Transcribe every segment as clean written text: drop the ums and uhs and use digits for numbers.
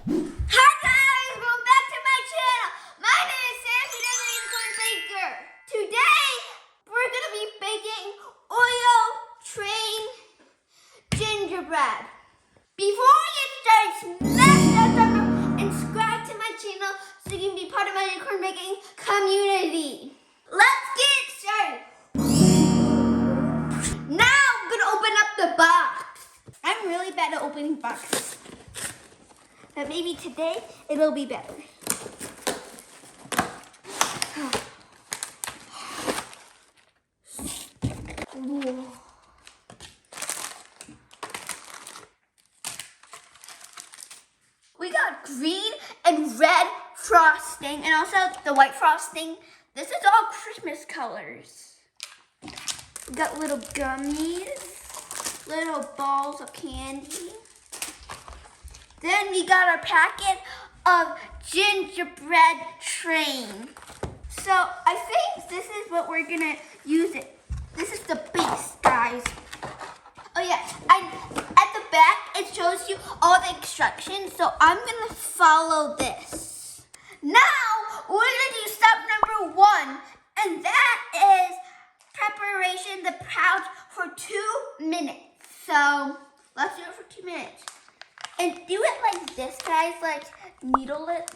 Hi guys, welcome back to my channel. My name is Serafina the Unicorn Baker. Today, we're gonna be baking Oreo train gingerbread. Before we get started, smash that thumbs up and subscribe to my channel so you can be part of my unicorn baking community. Let's get started. Now I'm gonna open up the box. I'm really bad at opening boxes. But maybe today it'll be better. Whoa. We got green and red frosting and also the white frosting. This is all Christmas colors. We got little gummies, little balls of candy. Then we got our packet of gingerbread train. So I think this is what we're gonna use it. This is the base, guys. Oh yeah, at the back it shows you all the instructions. So I'm gonna follow this. Now we're gonna do step number 1, and that is preparation the pouch for 2 minutes. So let's do it for 2 minutes. And do it like this, guys, like needle it.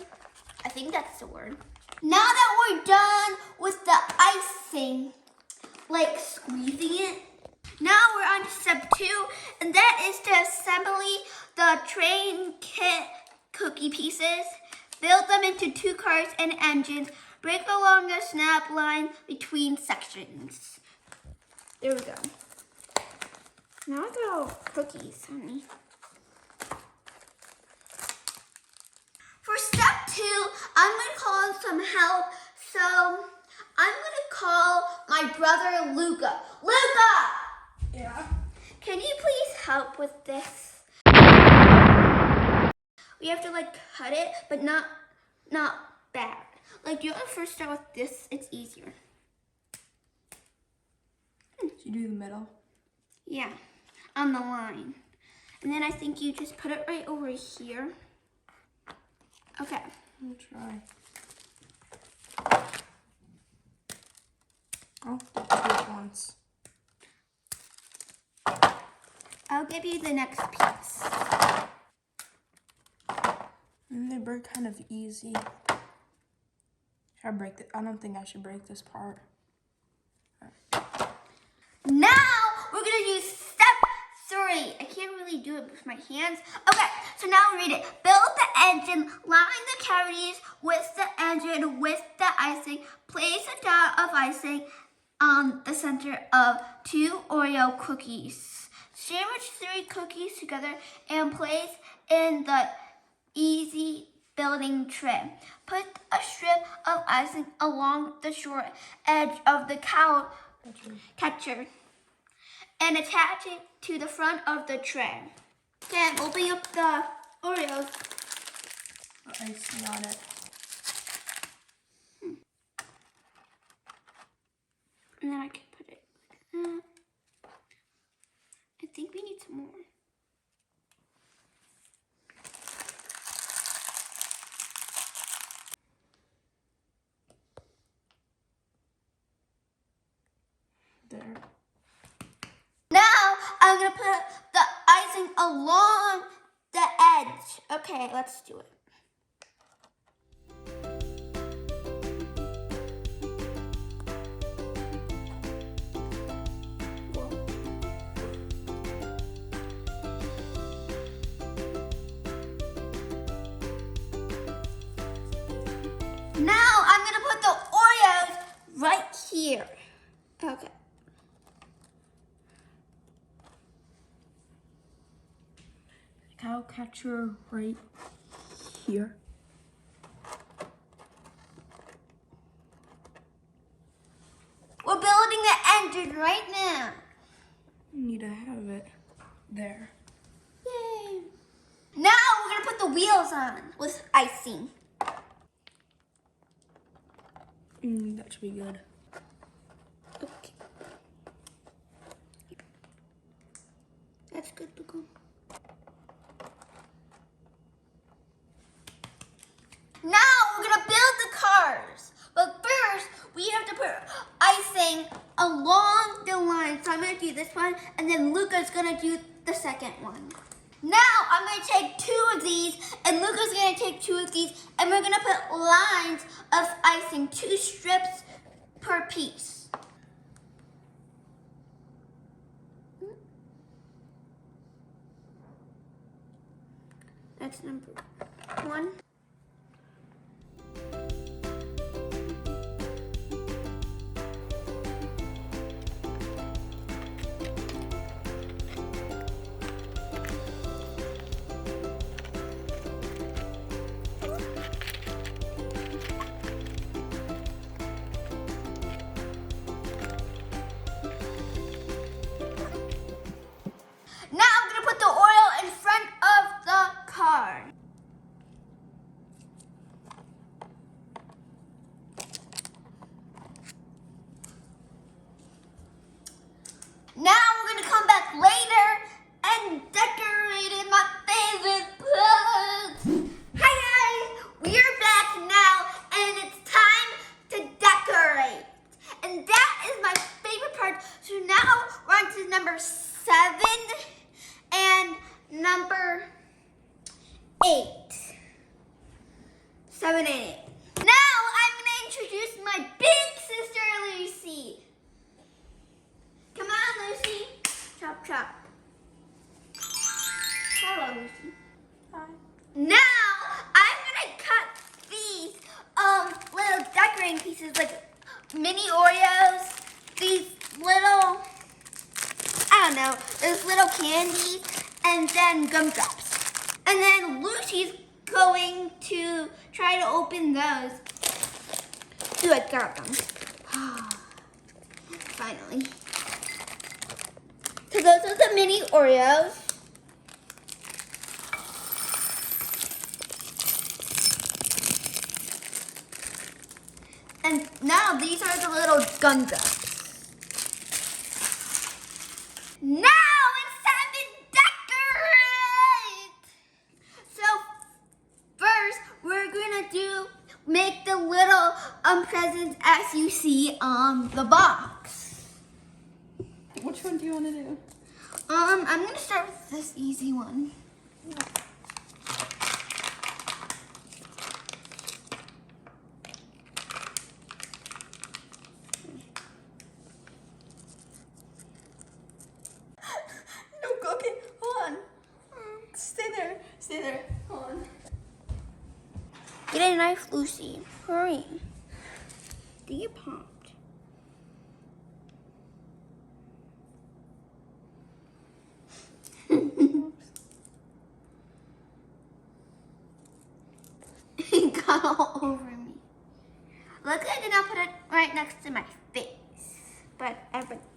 I think that's the word. Now that we're done with the icing, like squeezing it, now we're on to step 2, and that is to assembly the train kit cookie pieces. Build them into 2 cars and engines. Break along a snap line between sections. There we go. Now the cookies, honey. For step 2, I'm gonna call in some help. So I'm gonna call my brother Luca. Luca! Yeah? Can you please help with this? We have to like cut it, but not bad. Like you have to first start with this, it's easier. Did you do the middle? Yeah, on the line. And then I think you just put it right over here. Okay. I'll try. Oh, do it once. I'll give you the next piece. And they break kind of easy. Should I break it? I don't think I should break this part. Now we're gonna do step 3. I can't really do it with my hands. Okay, so now read it. Build the engine, line the cavities with the engine with the icing. Place a dot of icing on the center of 2 Oreo cookies. Sandwich 3 cookies together and place in the easy building tray. Put a strip of icing along the short edge of the catcher and attach it to the front of the tray. Then open up the Oreos. Put icing on it. And then I can put it like that. I think we need some more. There. Now I'm gonna put the icing along the edge. Okay, let's do it. Now I'm gonna put the Oreos right here. Okay. Cow catcher right here. We're building the engine right now. You need to have it there. Yay. Now we're gonna put the wheels on with icing. That should be good. Okay. That's good to go. along the line. So I'm gonna do this one, and then Luca's gonna do the second one. Now I'm gonna take 2 of these, and Luca's gonna take 2 of these, and we're gonna put lines of icing, 2 strips per piece. That's number 1. Now I'm gonna put the Oreo in front of the card. Now we're gonna come back later and decorate my favorite parts. Hi guys, we're back now and it's time to decorate. And that is my favorite part. So now we're on to number 7 and number 8. 7 and 8. Now I'm gonna introduce my big sister Lucy. Come on, Lucy. Chop, chop. Hello, Lucy. Hi. Now, I'm gonna cut these little decorating pieces, like mini Oreos, these little, I don't know, those little candies, and then gumdrops. And then Lucy's going to try to open those. Ooh, I got them. Finally. So those are the mini Oreos. And now these are the little gumdrops. Now it's time to decorate! So first we're gonna make the little presents as you see on the box. Which one do you want to do? I'm gonna start with this easy one. No, okay, hold on. Stay there, hold on. Get a knife, Lucy. Hurry. Get popped. It got all over me. Luckily, I did not put it right next to my face, but everything.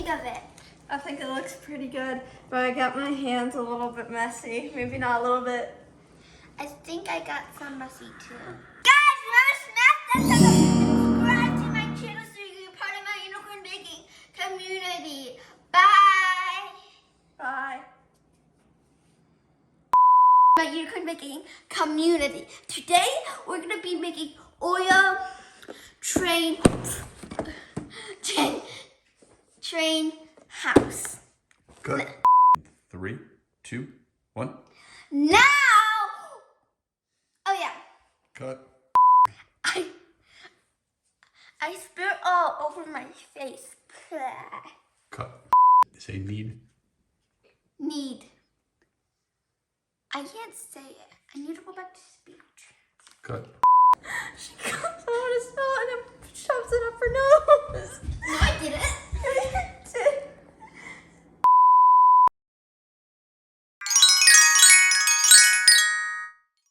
think of it? I think it looks pretty good, but I got my hands a little bit messy. Maybe not a little bit. I think I got some messy too. Guys, remember smash that subscribe to my channel so you can be part of my unicorn baking community. Bye. Bye. My unicorn baking community. Today we're gonna be making Oreo train house. Cut. 3, 2, 1. Now, oh yeah, Cut. I spit all over my face. Cut. Say need. Need. I can't say it. I need to go back to speech. Cut. She comes out of his mouth and shoves it up her nose.